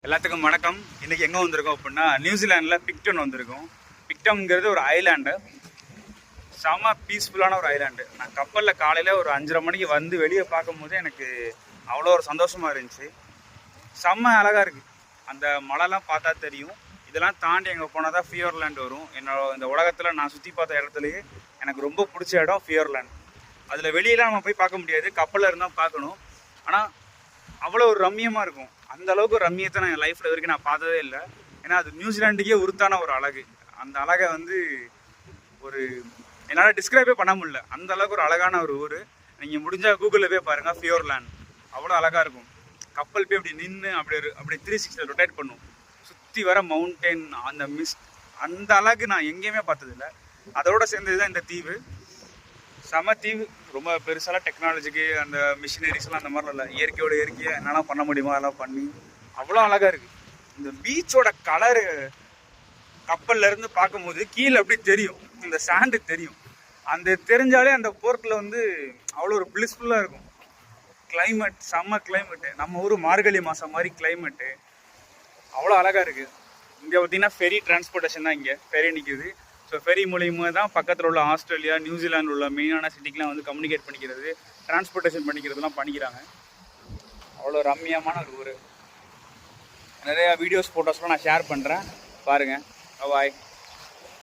எல்லாத்துக்கும் வணக்கம். இன்றைக்கி எங்கே வந்திருக்கோம் அப்படின்னா நியூசிலாண்டில் பிக்டன் வந்திருக்கோம். பிக்டம்ங்கிறது ஒரு ஐலாண்டு, செம பீஸ்ஃபுல்லான ஒரு ஐலாண்டு. நான் கப்பலில் காலையில் ஒரு 5:30 மணிக்கு வந்து வெளியே பார்க்கும்போது எனக்கு அவ்வளோ ஒரு சந்தோஷமாக இருந்துச்சு. செம்ம அழகாக இருக்குது. அந்த மலைலாம் பார்த்தா தெரியும். இதெல்லாம் தாண்டி எங்கே போனால் தான் ஃபியோர்லேண்ட் வரும். இந்த உலகத்தில் நான் சுற்றி பார்த்த இடத்துலையே எனக்கு ரொம்ப பிடிச்ச இடம் ஃபியோர்லேண்ட். அதில் வெளியெலாம் நம்ம போய் பார்க்க முடியாது, கப்பலில் இருந்தால் பார்க்கணும். ஆனால் அவ்வளோ ஒரு ரம்மியமாக இருக்கும். அந்த அளவுக்கு ஒரு ரம்மியத்தை நான் என் லைஃப்பில் வரைக்கும் நான் பார்த்ததே இல்லை. ஏன்னா அது நியூசிலாண்டுக்கே உருத்தான ஒரு அழகு. அந்த அழகை ஒரு என்னால் டிஸ்கிரைபே பண்ண முடியல. அந்த அளவுக்கு ஒரு அழகான ஒரு ஊர். நீங்கள் முடிஞ்சால் கூகுளில் போய் பாருங்கள், ஃபியோர்லேண்ட் அவ்வளோ அழகாக இருக்கும். கப்பல் போய் அப்படி நின்று அப்படி 360 ரொட்டேட் பண்ணும். சுற்றி வர மவுண்டெயின், அந்த மிஸ்ட், அந்த அழகு நான் எங்கேயுமே பார்த்ததில்லை. அதோடு சேர்ந்தது தான் இந்த தீவு. செம தீவு. ரொம்ப பெருசாலாம் டெக்னாலஜிக்கு அந்த மிஷினரிஸ்லாம் அந்த மாதிரிலாம் இல்லை. இயற்கையோட இயற்கையாக என்னெல்லாம் பண்ண முடியுமோ அதெல்லாம் பண்ணி அவ்வளோ அழகாக இருக்குது. இந்த பீச்சோட கலரு கப்பல்லேருந்து பார்க்கும்போது கீழே அப்படி தெரியும், இந்த சாண்டு தெரியும். அந்த தெரிஞ்சாலே அந்த போர்ட்டில் அவ்வளோ ஒரு பிளிஸ்ஃபுல்லாக இருக்கும். கிளைமேட் செம்ம கிளைமேட்டு. நம்ம ஊர் மார்கழி மாதம் மாதிரி கிளைமேட்டு அவ்வளோ அழகாக இருக்குது. இங்கே பார்த்திங்கன்னா ஃபெரி டிரான்ஸ்போர்ட்டேஷன் தான். இங்கே ஃபெரி நிற்கிது. ஸோ ஃபெரி மூலியமாக தான் பக்கத்தில் உள்ள ஆஸ்திரேலியா, நியூசிலாந்து உள்ள மெயினான சிட்டிக்கெலாம் கம்யூனிகேட் பண்ணிக்கிறது, டிரான்ஸ்போர்ட்டேஷன் பண்ணிக்கிறதுலாம் பண்ணிக்கிறாங்க. அவ்வளோ ரம்மியமான ஒரு ஊர். நிறையா வீடியோஸ் ஃபோட்டோஸ்லாம் நான் ஷேர் பண்ணுறேன், பாருங்கள். பாய்.